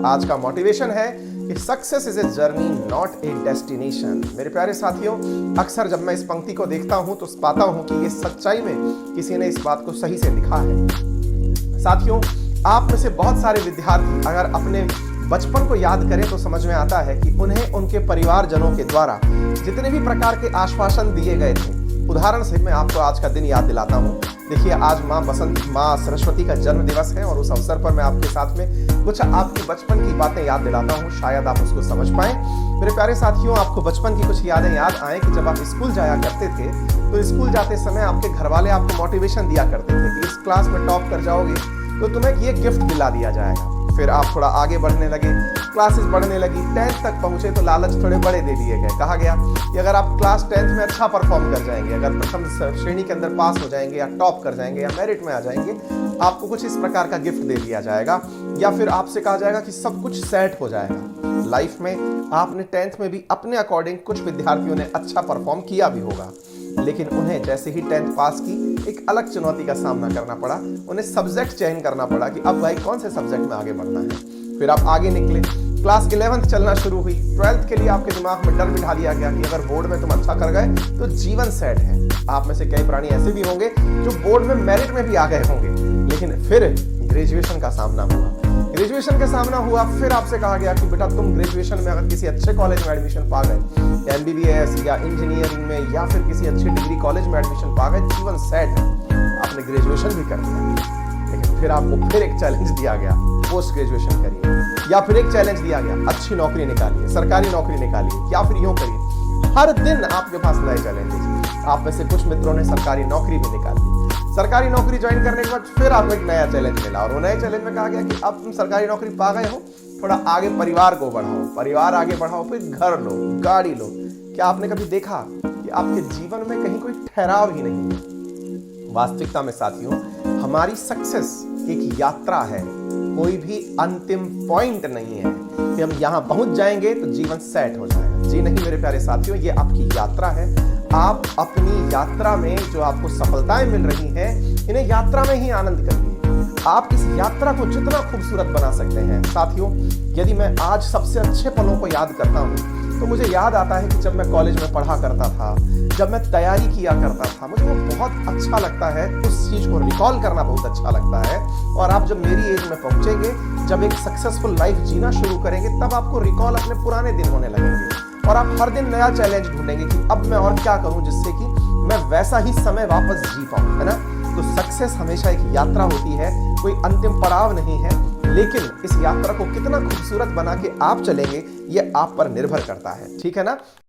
आज का मोटिवेशन है कि success is a journey not a destination. मेरे प्यारे साथियों, अक्सर जब मैं इस पंक्ति को देखता हूं तो पाता हूं कि ये सच्चाई में किसी ने इस बात को सही से लिखा है। साथियों, आप में से बहुत सारे विद्यार्थी अगर अपने बचपन को याद करें तो समझ में आता है कि उन्हें उनके परिवारजनों के द्वारा जितने भी प्रकार के आश्वासन दिए गए थे। उदाहरण से मैं आपको आज का दिन याद दिलाता हूं। देखिए, आज माँ सरस्वती का जन्म दिवस है और उस अवसर पर मैं आपके साथ में कुछ आपकी बचपन की बातें याद दिलाता हूं, शायद आप उसको समझ पाएं। मेरे प्यारे साथियों, आपको बचपन की कुछ यादें याद आए कि जब आप स्कूल जाया करते थे तो स्कूल जाते समय आपके घर वाले आपको मोटिवेशन दिया करते थे कि इस क्लास में टॉप कर जाओगे तो तुम्हें ये गिफ्ट दिला दिया जाएगा। फिर आप थोड़ा आगे बढ़ने लगे, क्लासेस बढ़ने लगी, 10th तक पहुंचे तो लालच थोड़े बड़े दे दिए गए। कहा गया कि अगर आप क्लास 10th में अच्छा परफॉर्म कर जाएंगे, अगर प्रथम श्रेणी के अंदर पास हो जाएंगे या टॉप कर जाएंगे या मेरिट में आ जाएंगे, आपको कुछ इस प्रकार का गिफ्ट दे दिया जाएगा, या फिर आपसे कहा जाएगा कि सब कुछ सेट हो जाएगा। लाइफ में आपने 10th में भी अपने अकॉर्डिंग कुछ विद्यार्थियों ने अच्छा परफॉर्म किया भी होगा, लेकिन उन्हें जैसे ही 10th पास की एक अलग चुनौती का सामना करना पड़ा। उन्हें सब्जेक्ट चयन करना पड़ा कि अब भाई कौन से सब्जेक्ट में आगे बढ़ना है। फिर आप आगे निकले, क्लास 11th चलना शुरू हुई। 12th के लिए आपके दिमाग में डर बिठा दिया गया कि अगर बोर्ड में तुम अच्छा कर गए तो जीवन सेट है। आप में से कई प्राणी ऐसे भी होंगे जो बोर्ड में मेरिट में भी आ गए होंगे, लेकिन फिर ग्रेजुएशन का सामना हुआ। ग्रेजुएशन का सामना हुआ, फिर आपसे कहा गया कि बेटा तुम ग्रेजुएशन में अगर किसी अच्छे कॉलेज में एडमिशन पा गए, MBBS या इंजीनियरिंग में या फिर किसी अच्छी डिग्री कॉलेज में एडमिशन पा गए, जीवन सेट है। आपने ग्रेजुएशन भी कर लिया, लेकिन फिर आपको फिर एक चैलेंज दिया गया, पोस्ट ग्रेजुएशन करिए, या फिर एक चैलेंज दिया गया, अच्छी नौकरी निकालिए, सरकारी नौकरी निकालिए, या फिर यूं करिए। हर दिन आपके पास नए चैलेंजेस। आप में से कुछ मित्रों ने सरकारी नौकरी भी निकाली। सरकारी नौकरी ज्वाइन करने के बाद फिर आपको एक नया चैलेंज मिला, और वो नए चैलेंज में कहा गया कि अब तुम सरकारी नौकरी पा गए हो, थोड़ा आगे परिवार को बढ़ाओ, परिवार आगे बढ़ाओ, फिर घर लो, गाड़ी लो। क्या आपने कभी देखा कि आपके जीवन में कहीं कोई ठहराव ही नहीं है? वास्तविकता में साथियों, हमारी सक्सेस एक यात्रा है, कोई भी अंतिम पॉइंट नहीं है कि हम यहां पहुंच जाएंगे तो जीवन सेट हो जाएगा। जी नहीं मेरे प्यारे साथियों, ये आपकी यात्रा है। आप अपनी यात्रा में जो आपको सफलताएं मिल रही हैं, इन्हें यात्रा में ही आनंद करिए। आप इस यात्रा को जितना खूबसूरत बना सकते हैं। साथियों, यदि मैं आज सबसे अच्छे पलों को याद करता हूं तो मुझे याद आता है कि जब मैं कॉलेज में पढ़ा करता था, जब मैं तैयारी किया करता था, मुझे वो बहुत अच्छा लगता है। उस चीज को रिकॉल करना बहुत अच्छा लगता है। और आप जब मेरी एज में पहुंचेंगे, जब एक सक्सेसफुल लाइफ जीना शुरू करेंगे, तब आपको रिकॉल अपने पुराने दिन होने लगेंगे और आप हर दिन नया चैलेंज ढूंढेंगे कि अब मैं और क्या करूं जिससे कि मैं वैसा ही समय वापस जी पाऊं, है ना? तो सक्सेस हमेशा एक यात्रा होती है, कोई अंतिम पड़ाव नहीं है। लेकिन इस यात्रा को कितना खूबसूरत बना के आप चलेंगे, ये आप पर निर्भर करता है। ठीक है ना?